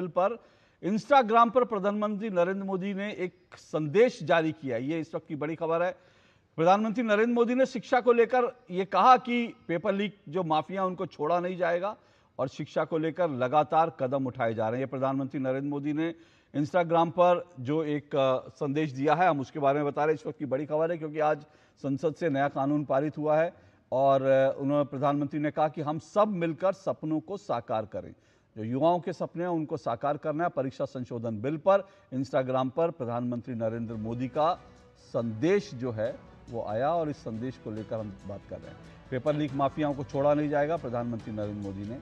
पर इंस्टाग्राम पर प्रधानमंत्री नरेंद्र मोदी ने एक संदेश जारी किया। ये इस वक्त की बड़ी खबर है। प्रधानमंत्री नरेंद्र मोदी ने शिक्षा को लेकर यह कहा कि पेपर लीक जो माफिया उनको छोड़ा नहीं जाएगा और शिक्षा को लेकर लगातार कदम उठाए जा रहे हैं। प्रधानमंत्री नरेंद्र मोदी ने इंस्टाग्राम पर जो एक संदेश दिया है, हम उसके बारे में बता रहे हैं। इस वक्त की बड़ी खबर है क्योंकि आज संसद से नया कानून पारित हुआ है और उन्होंने प्रधानमंत्री ने कहा कि हम सब मिलकर सपनों को साकार करें। जो युवाओं के सपने हैं उनको साकार करना है। परीक्षा संशोधन बिल पर इंस्टाग्राम पर प्रधानमंत्री नरेंद्र मोदी का संदेश जो है वो आया और इस संदेश को लेकर हम बात कर रहे हैं। पेपर लीक माफियाओं को छोड़ा नहीं जाएगा। प्रधानमंत्री नरेंद्र मोदी ने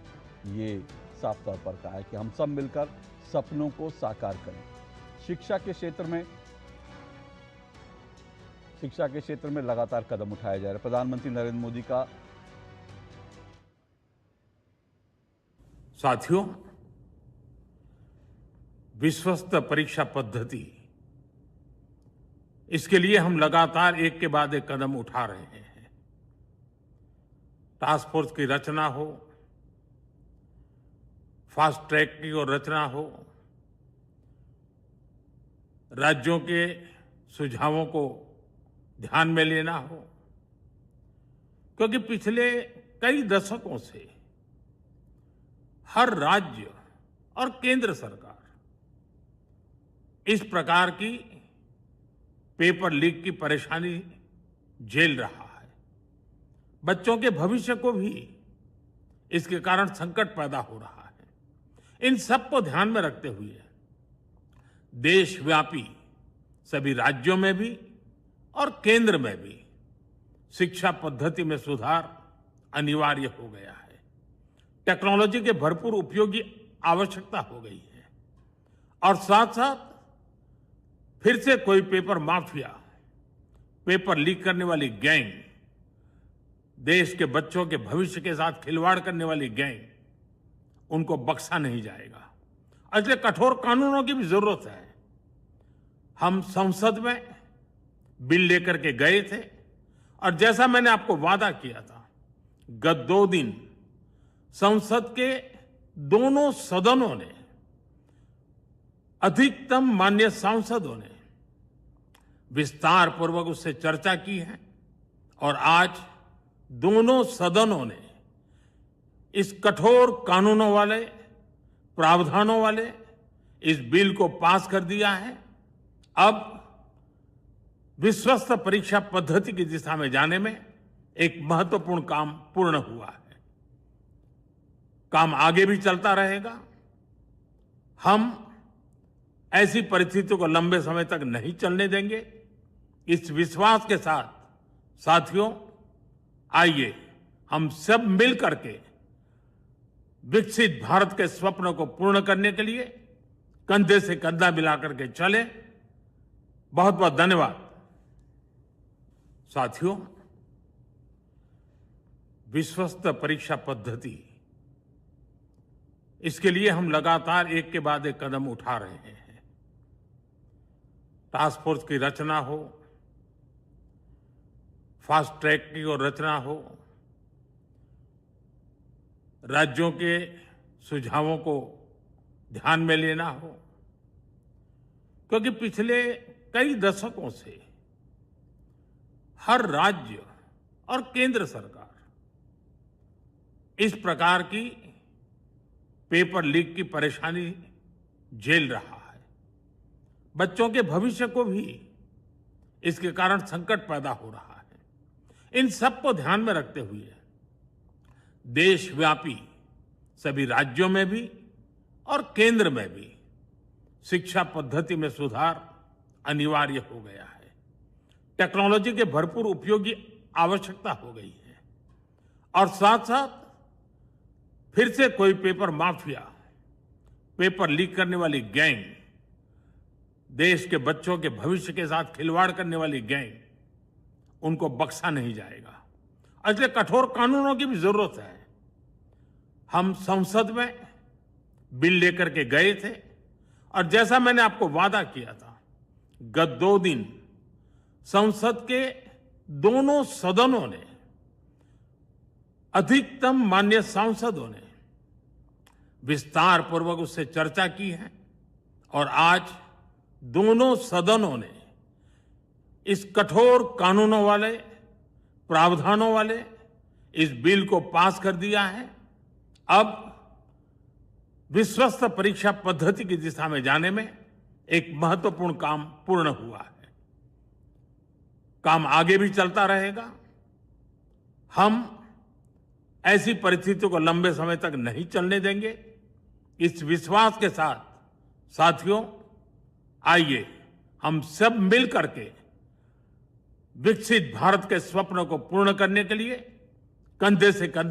ये साफ तौर पर कहा है कि हम सब मिलकर सपनों को साकार करें। शिक्षा के क्षेत्र में लगातार कदम उठाए जा रहे हैं। प्रधानमंत्री नरेंद्र मोदी का साथियों, विश्वस्त परीक्षा पद्धति, इसके लिए हम लगातार एक के बाद एक कदम उठा रहे हैं। टास्क फोर्स की रचना हो, फास्ट ट्रैक की और रचना हो, राज्यों के सुझावों को ध्यान में लेना हो, क्योंकि पिछले कई दशकों से हर राज्य और केंद्र सरकार इस प्रकार की पेपर लीक की परेशानी झेल रहा है। बच्चों के भविष्य को भी इसके कारण संकट पैदा हो रहा है। इन सब को ध्यान में रखते हुए देशव्यापी सभी राज्यों में भी और केंद्र में भी शिक्षा पद्धति में सुधार अनिवार्य हो गया है। टेक्नोलॉजी के भरपूर उपयोग की आवश्यकता हो गई है और साथ साथ फिर से कोई पेपर माफिया, पेपर लीक करने वाली गैंग, देश के बच्चों के भविष्य के साथ खिलवाड़ करने वाली गैंग, उनको बख्शा नहीं जाएगा। इसलिए कठोर कानूनों की भी जरूरत है। हम संसद में बिल लेकर के गए थे और जैसा मैंने आपको वादा किया था, गत 2 दिन संसद के दोनों सदनों ने, अधिकतम माननीय सांसदों ने विस्तार पूर्वक उससे चर्चा की है और आज दोनों सदनों ने इस कठोर कानूनों वाले, प्रावधानों वाले इस बिल को पास कर दिया है। अब विश्वस्त परीक्षा पद्धति की दिशा में जाने में एक महत्वपूर्ण काम पूर्ण हुआ है। काम आगे भी चलता रहेगा। हम ऐसी परिस्थितियों को लंबे समय तक नहीं चलने देंगे। इस विश्वास के साथ साथियों, आइए हम सब मिल करके विकसित भारत के स्वप्न को पूर्ण करने के लिए कंधे से कंधा मिलाकर के चले। बहुत बहुत धन्यवाद। साथियों, विश्वस्त परीक्षा पद्धति, इसके लिए हम लगातार एक के बाद एक कदम उठा रहे हैं। टास्क फोर्स की रचना हो, फास्ट ट्रैक की और रचना हो, राज्यों के सुझावों को ध्यान में लेना हो, क्योंकि पिछले कई दशकों से हर राज्य और केंद्र सरकार इस प्रकार की पेपर लीक की परेशानी झेल रहा है। बच्चों के भविष्य को भी इसके कारण संकट पैदा हो रहा है। इन सब को ध्यान में रखते हुए देशव्यापी सभी राज्यों में भी और केंद्र में भी शिक्षा पद्धति में सुधार अनिवार्य हो गया है। टेक्नोलॉजी के भरपूर उपयोग की आवश्यकता हो गई है और साथ साथ फिर से कोई पेपर माफिया, पेपर लीक करने वाली गैंग, देश के बच्चों के भविष्य के साथ खिलवाड़ करने वाली गैंग, उनको बख्शा नहीं जाएगा। इसलिए कठोर कानूनों की भी जरूरत है। हम संसद में बिल लेकर के गए थे और जैसा मैंने आपको वादा किया था, गत 2 दिन संसद के दोनों सदनों ने, अधिकतम माननीय सांसदों ने विस्तार पूर्वक उससे चर्चा की है और आज दोनों सदनों ने इस कठोर कानूनों वाले, प्रावधानों वाले इस बिल को पास कर दिया है। अब विश्वस्त परीक्षा पद्धति की दिशा में जाने में एक महत्वपूर्ण काम पूर्ण हुआ है। काम आगे भी चलता रहेगा। हम ऐसी परिस्थितियों को लंबे समय तक नहीं चलने देंगे। इस विश्वास के साथ साथियों, आइए हम सब मिल करके विकसित भारत के स्वप्न को पूर्ण करने के लिए कंधे से कंधा